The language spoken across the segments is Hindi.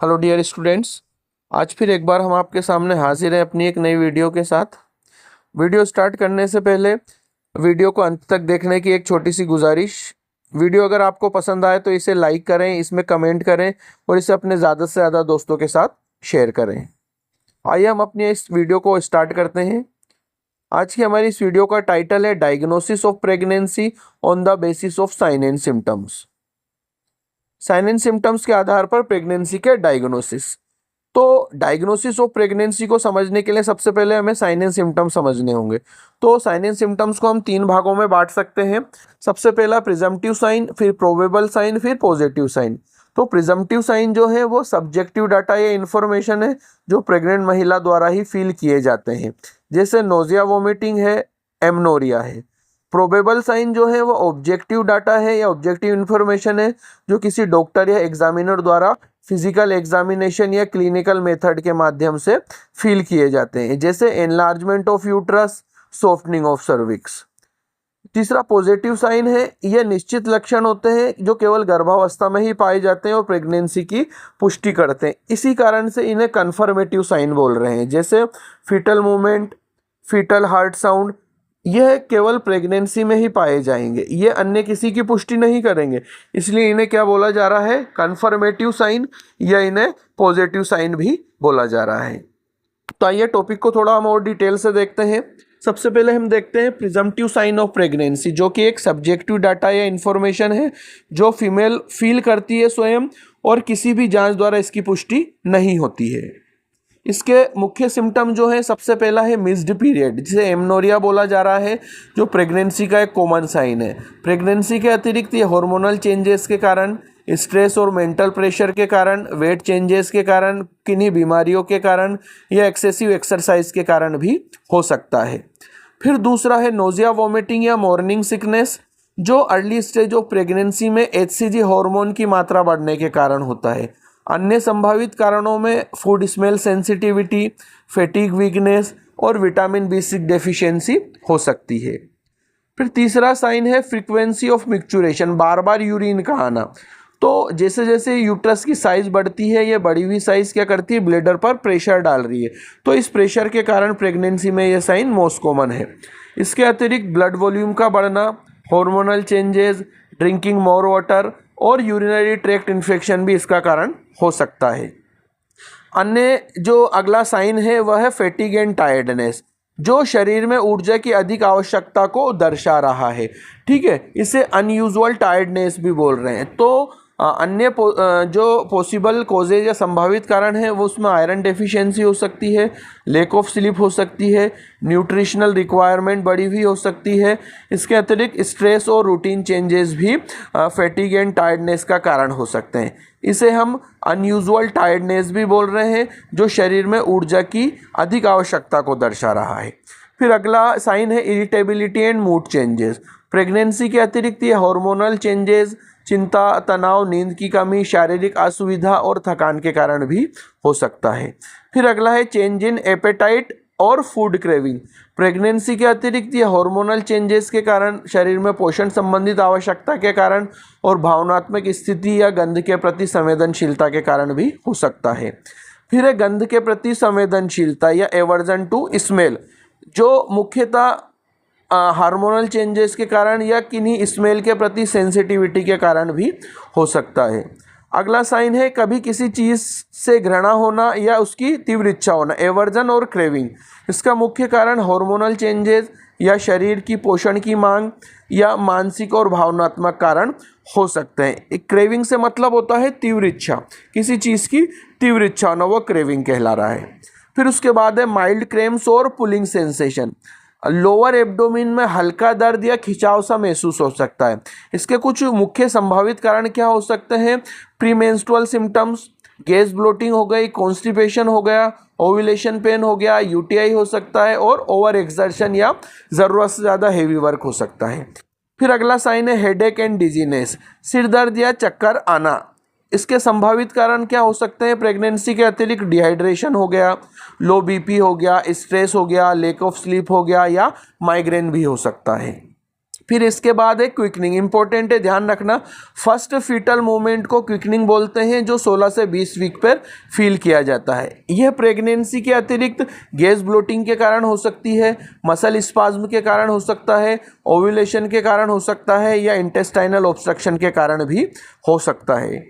Hello dear students. आज फिर एक बार हम आपके सामने हाजिर हैं अपनी एक नई वीडियो के साथ। वीडियो स्टार्ट करने से पहले वीडियो को अंत तक देखने की एक छोटी सी गुजारिश। वीडियो अगर आपको पसंद आए तो इसे लाइक करें, इसमें कमेंट करें और इसे अपने ज़्यादा से ज़्यादा दोस्तों के साथ शेयर करें। आइए हम अपनी इस वीडियो को स्टार्ट करते हैं। आज की हमारी इस वीडियो का टाइटल है diagnosis of pregnancy on the basis of sign and symptoms. Sign and symptoms के आधार पर प्रेगनेंसी के डायग्नोसिस। तो डायग्नोसिस ऑफ प्रेगनेंसी को समझने के लिए सबसे पहले हमें साइन एंड सिम्टम्स समझने होंगे। तो साइन एंड सिम्टम्स को हम 3 भागों में बांट सकते हैं। सबसे पहला प्रिजम्पटिव साइन, फिर प्रोबेबल साइन, फिर पॉजिटिव साइन। तो प्रिजम्पटिव साइन जो है वो सब्जेक्टिव डाटा या इन्फॉर्मेशन है जो प्रेग्नेंट महिला द्वारा ही फील किए जाते हैं, जैसे नोजिया, वोमिटिंग है, एमनोरिया है। प्रोबेबल साइन जो है वो ऑब्जेक्टिव डाटा है या ऑब्जेक्टिव इन्फॉर्मेशन है जो किसी डॉक्टर या एग्जामिनर द्वारा फिजिकल एग्जामिनेशन या क्लिनिकल मेथड के माध्यम से फील किए जाते हैं, जैसे enlargement of uterus, softening of cervix. तीसरा पॉजिटिव साइन है, यह निश्चित लक्षण होते हैं जो केवल गर्भावस्था में ही पाए जाते हैं और प्रेगनेंसी की पुष्टि करते हैं। इसी कारण से इन्हें कन्फर्मेटिव साइन बोल रहे हैं, जैसे foetal movement, foetal heart sound. यह केवल प्रेगनेंसी में ही पाए जाएंगे, ये अन्य किसी की पुष्टि नहीं करेंगे, इसलिए इन्हें क्या बोला जा रहा है, कन्फर्मेटिव साइन, या इन्हें पॉजिटिव साइन भी बोला जा रहा है। तो आइए टॉपिक को थोड़ा हम और डिटेल से देखते हैं। सबसे पहले हम देखते हैं प्रिजम्पटिव साइन ऑफ प्रेगनेंसी, जो कि एक सब्जेक्टिव डाटा या इंफॉर्मेशन है जो फीमेल फील करती है स्वयं और किसी भी जांच द्वारा इसकी पुष्टि नहीं होती है। इसके मुख्य सिम्टम जो है, सबसे पहला है मिस्ड पीरियड, जिसे एमनोरिया बोला जा रहा है, जो प्रेगनेंसी का एक कॉमन साइन है। प्रेगनेंसी के अतिरिक्त ये हार्मोनल चेंजेस के कारण, स्ट्रेस और मेंटल प्रेशर के कारण, वेट चेंजेस के कारण, किन्हीं बीमारियों के कारण या एक्सेसिव एक्सरसाइज के कारण भी हो सकता है। फिर दूसरा है नोजिया, वॉमिटिंग या मॉर्निंग सिकनेस, जो अर्ली स्टेज ऑफ प्रेगनेंसी में एचसीजी हार्मोन की मात्रा बढ़ने के कारण होता है। अन्य संभावित कारणों में food smell sensitivity, fatigue, weakness और विटामिन B6 डेफिशिएंसी हो सकती है। फिर तीसरा साइन है frequency of micturition, bar bar urine का आना। तो जैसे जैसे यूट्रस की साइज बढ़ती है, ये बढ़ी हुई साइज क्या करती है, ब्लैडर पर प्रेशर डाल रही है, तो इस प्रेशर के कारण प्रेगनेंसी में यह साइन मोस्ट कॉमन है। इसके अतिरिक्त ब्लड वॉल्यूम का बढ़ना, hormonal changes, drinking more water और यूरिनरी ट्रैक्ट इन्फेक्शन भी इसका कारण हो सकता है। अन्य जो अगला साइन है वह है फैटिग एंड टायर्डनेस, जो शरीर में ऊर्जा की अधिक आवश्यकता को दर्शा रहा है। ठीक है, इसे अनयूजुअल टायर्डनेस भी बोल रहे हैं। तो अन्य जो पॉसिबल कॉजेज या संभावित कारण है वो उसमें आयरन डेफिशिएंसी हो सकती है, लैक ऑफ स्लीप हो सकती है, न्यूट्रिशनल रिक्वायरमेंट बढ़ी हुई हो सकती है। इसके अतिरिक्त स्ट्रेस और रूटीन चेंजेस भी फैटिग एंड टायर्डनेस का कारण हो सकते हैं। इसे हम अनयूजुअल टायर्डनेस भी बोल रहे हैं, जो शरीर में ऊर्जा की अधिक आवश्यकता को दर्शा रहा है। फिर अगला साइन है irritability and mood changes. Pregnancy के अतिरिक्त ये हार्मोनल चेंजेस चिंता, तनाव, नींद की कमी, शारीरिक असुविधा और थकान के कारण भी हो सकता है। फिर अगला है चेंज इन एपेटाइट और फूड क्रेविंग। प्रेगनेंसी के अतिरिक्त ये हार्मोनल चेंजेस के कारण, शरीर में पोषण संबंधित आवश्यकता के कारण और भावनात्मक स्थिति या गंध के प्रति संवेदनशीलता के कारण भी हो सकता है। फिर है गंध के प्रति संवेदनशीलता या एवर्जन टू स्मेल, जो मुख्यतः हार्मोनल चेंजेस के कारण या किन्हीं स्मेल के प्रति सेंसिटिविटी के कारण भी हो सकता है। अगला साइन है कभी किसी चीज़ से घृणा होना या उसकी तीव्र इच्छा होना, एवर्जन और क्रेविंग। इसका मुख्य कारण हार्मोनल चेंजेस या शरीर की पोषण की मांग या मानसिक और भावनात्मक कारण हो सकते हैं। एक क्रेविंग से मतलब होता है तीव्र इच्छा, किसी चीज़ की तीव्र इच्छा होना, वो क्रेविंग कहला रहा है। फिर उसके बाद है माइल्ड क्रैम्प्स और पुलिंग सेंसेशन। लोअर एब्डोमेन में हल्का दर्द या खिंचाव सा महसूस हो सकता है। इसके कुछ मुख्य संभावित कारण क्या हो सकते हैं, प्रीमेंस्ट्रुअल सिम्टम्स, गैस ब्लोटिंग हो गई, कॉन्स्टिपेशन हो गया, ओव्यूलेशन पेन हो गया, यूटीआई हो सकता है और ओवर एक्सर्शन या ज़रूरत से ज़्यादा हेवी वर्क हो सकता है। फिर अगला साइन है हेडेक एंड डिजीनेस, सिर दर्द या चक्कर आना। इसके संभावित कारण क्या हो सकते हैं, प्रेगनेंसी के अतिरिक्त डिहाइड्रेशन हो गया, लो बीपी हो गया, स्ट्रेस हो गया, लैक ऑफ स्लीप हो गया या माइग्रेन भी हो सकता है। फिर इसके बाद है क्विकनिंग, इंपॉर्टेंट है, ध्यान रखना। फर्स्ट फीटल मूवमेंट को क्विकनिंग बोलते हैं, जो 16 से 20 वीक पर फील किया जाता है। यह प्रेगनेंसी के अतिरिक्त गैस ब्लोटिंग के कारण हो सकती है, मसल स्पाज्म के कारण हो सकता है, ओव्यूलेशन के कारण हो सकता है, या इंटेस्टाइनल ऑब्स्ट्रक्शन के कारण भी हो सकता है।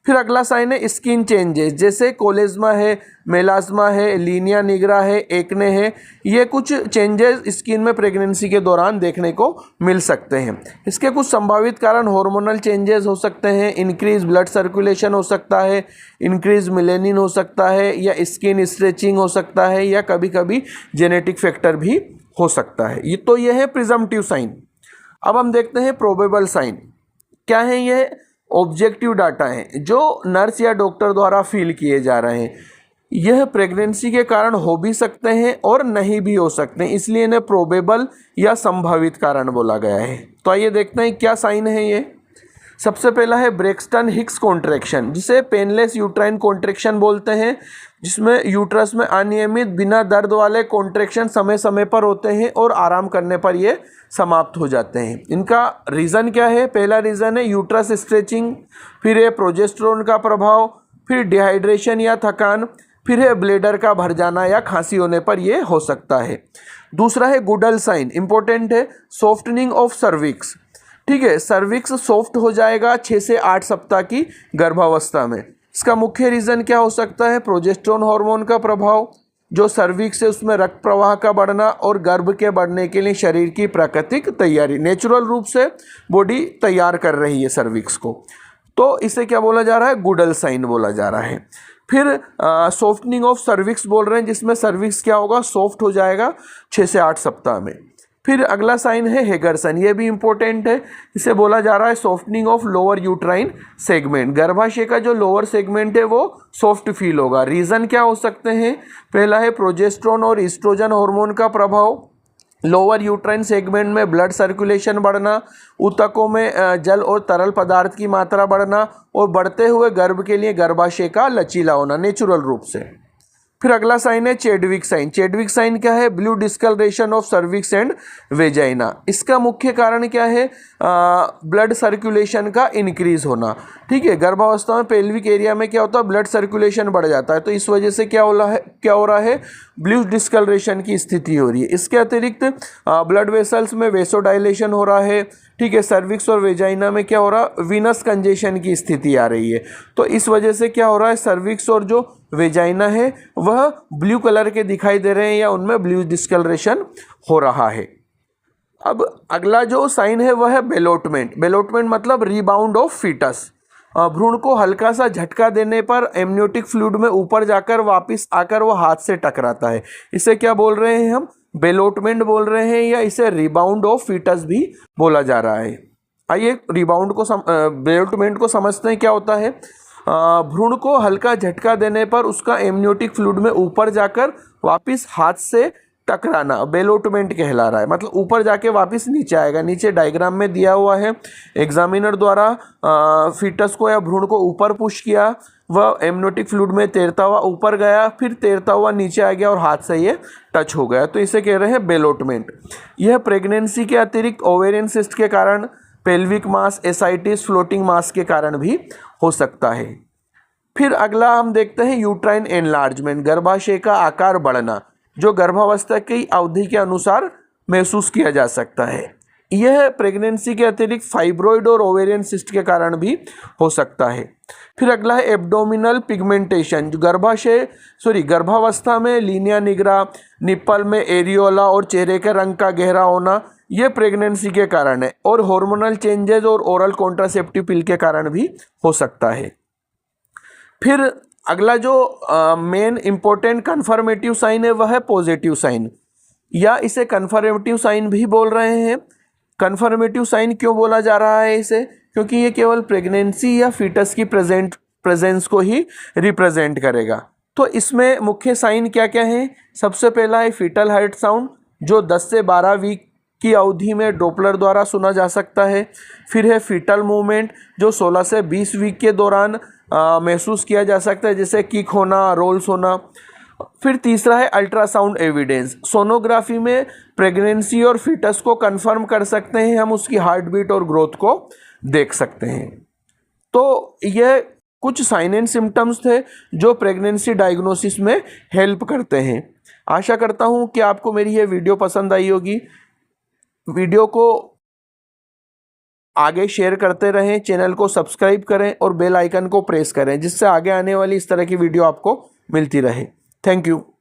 फिर अगला साइन है स्किन चेंजेस, जैसे कोलेज्मा है, मेलाज्मा है, लीनिया निग्रा है, एक्ने है। ये कुछ चेंजेस स्किन में प्रेगनेंसी के दौरान देखने को मिल सकते हैं। इसके कुछ संभावित कारण हार्मोनल चेंजेस हो सकते हैं, इंक्रीज ब्लड सर्कुलेशन हो सकता है, इंक्रीज मेलेनिन हो सकता है, या स्किन स्ट्रेचिंग हो सकता है, या कभी कभी जेनेटिक फैक्टर भी हो सकता है। ये है प्रिजम्पटिव साइन। अब हम देखते हैं प्रोबेबल साइन। क्या है ये? ऑब्जेक्टिव डाटा हैं जो नर्स या डॉक्टर द्वारा फील किए जा रहे हैं। यह प्रेगनेंसी के कारण हो भी सकते हैं और नहीं भी हो सकते हैं, इसलिए इन्हें प्रोबेबल या संभावित कारण बोला गया है। तो आइए देखते हैं क्या साइन है ये। सबसे पहला है ब्रेक्सटन हिक्स कॉन्ट्रैक्शन, जिसे पेनलेस यूट्राइन कॉन्ट्रैक्शन बोलते हैं, जिसमें यूट्रस में अनियमित बिना दर्द वाले कॉन्ट्रैक्शन समय समय पर होते हैं और आराम करने पर ये समाप्त हो जाते हैं। इनका रीज़न क्या है? पहला रीज़न है यूट्रस स्ट्रेचिंग, फिर है प्रोजेस्टेरोन का प्रभाव, फिर डिहाइड्रेशन या थकान, फिर है ब्लेडर का भर जाना या खांसी होने पर यह हो सकता है। दूसरा है गुडल साइन, इंपॉर्टेंट है, सॉफ्टनिंग ऑफ सर्विक्स। ठीक है, सर्विक्स सॉफ्ट हो जाएगा 6 से 8 सप्ताह की गर्भावस्था में। इसका मुख्य रीज़न क्या हो सकता है? प्रोजेस्टेरोन हार्मोन का प्रभाव, जो सर्विक्स है उसमें रक्त प्रवाह का बढ़ना और गर्भ के बढ़ने के लिए शरीर की प्राकृतिक तैयारी, नेचुरल रूप से बॉडी तैयार कर रही है सर्विक्स को, तो इसे क्या बोला जा रहा है? गुडल साइन बोला जा रहा है। फिर सॉफ्टनिंग ऑफ सर्विक्स बोल रहे हैं, जिसमें सर्विक्स क्या होगा? सॉफ्ट हो जाएगा 6 से 8 सप्ताह में। फिर अगला साइन है हेगर साइन, ये भी इंपॉर्टेंट है, इसे बोला जा रहा है softening of lower uterine segment. गर्भाशय का जो लोअर सेगमेंट है वो सॉफ्ट फील होगा। रीज़न क्या हो सकते हैं? पहला है प्रोजेस्टेरोन और ईस्ट्रोजन हार्मोन का प्रभाव, लोअर यूट्राइन सेगमेंट में ब्लड सर्कुलेशन बढ़ना, ऊतकों में जल और तरल पदार्थ की मात्रा बढ़ना, और बढ़ते हुए गर्भ के लिए गर्भाशय का लचीला होना नेचुरल रूप से। फिर अगला साइन है चेडविक साइन। चेडविक साइन क्या है? Blue discolouration of cervix and vagina. इसका मुख्य कारण क्या है? ब्लड सर्कुलेशन का इंक्रीज होना। ठीक है, गर्भावस्था में पेल्विक एरिया में क्या होता है? ब्लड सर्कुलेशन बढ़ जाता है, तो इस वजह से क्या हो रहा है? ब्लू डिस्कलरेशन की स्थिति हो रही है। इसके अतिरिक्त ब्लड वेसल्स में वेसोडाइलेशन हो रहा है। ठीक है, सर्विक्स और वेजाइना में क्या हो रहा है? वीनस कंजेशन की स्थिति आ रही है, तो इस वजह से क्या हो रहा है? सर्विक्स और जो वेजाइना है वह ब्लू कलर के दिखाई दे रहे हैं या उनमें ब्लू डिस्कलरेशन हो रहा है। अब अगला जो साइन है वह है बेलोटमेंट। बेलोटमेंट मतलब रिबाउंड ऑफ फीटस। भ्रूण को हल्का सा झटका देने पर एमनियोटिक फ्लूइड में ऊपर जाकर वापस आकर वो हाथ से टकराता है। इसे क्या बोल रहे हैं हम? बेलोटमेंट बोल रहे हैं, या इसे रिबाउंड ऑफ फीटस भी बोला जा रहा है। आइए रिबाउंड को बेलोटमेंट को समझते हैं क्या होता है। भ्रूण को हल्का झटका देने पर उसका एमनियोटिक फ्लूइड में ऊपर जाकर वापस हाथ से टकराना बेलोटमेंट कहला रहा है। मतलब ऊपर जाके वापस नीचे आएगा। नीचे डायग्राम में दिया हुआ है, एग्जामिनर द्वारा फीटस को या भ्रूण को ऊपर पुश किया, वह एमनियोटिक फ्लूइड में तैरता हुआ ऊपर गया, फिर तैरता हुआ नीचे आ गया और हाथ से ये टच हो गया, तो इसे कह रहे हैं बेलोटमेंट। यह प्रेगनेंसी के अतिरिक्त ओवेरियन सिस्ट के कारण, पेल्विक मास, एसाइटिस, फ्लोटिंग मास के कारण भी हो सकता है। फिर अगला हम देखते हैं यूट्राइन एनलार्जमेंट, गर्भाशय का आकार बढ़ना, जो गर्भावस्था की अवधि के अनुसार महसूस किया जा सकता है। यह प्रेगनेंसी के अतिरिक्त फाइब्रॉइड और ओवेरियन सिस्ट के कारण भी हो सकता है। फिर अगला है एब्डोमिनल पिगमेंटेशन, जो गर्भावस्था में लीनिया निग्रा, निप्पल में एरियोला और चेहरे के रंग का गहरा होना, यह प्रेगनेंसी के कारण है, और हार्मोनल चेंजेस और ओरल कॉन्ट्रासेप्टिव पिल के कारण भी हो सकता है। फिर अगला जो मेन इंपॉर्टेंट कन्फर्मेटिव साइन है वह है पॉजिटिव साइन, या इसे कन्फर्मेटिव साइन भी बोल रहे हैं। कन्फर्मेटिव साइन क्यों बोला जा रहा है इसे? क्योंकि ये केवल प्रेगनेंसी या फीटस की प्रेजेंस को ही रिप्रेजेंट करेगा। तो इसमें मुख्य साइन क्या क्या हैं? सबसे पहला है फीटल हार्ट साउंड, जो 10 से 12 वीक की अवधि में डॉपलर द्वारा सुना जा सकता है। फिर है फीटल मूवमेंट, जो 16 से 20 वीक के दौरान महसूस किया जा सकता है, जैसे किक होना, रोल्स होना। फिर तीसरा है अल्ट्रासाउंड एविडेंस। सोनोग्राफी में प्रेगनेंसी और फीटस को कंफर्म कर सकते हैं हम, उसकी हार्ट बीट और ग्रोथ को देख सकते हैं। तो यह कुछ साइन एंड सिम्टम्स थे जो प्रेगनेंसी डायग्नोसिस में हेल्प करते हैं। आशा करता हूं कि आपको मेरी यह वीडियो पसंद आई होगी। वीडियो को आगे शेयर करते रहें, चैनल को सब्सक्राइब करें और बेल आइकन को प्रेस करें, जिससे आगे आने वाली इस तरह की वीडियो आपको मिलती रहे। Thank you.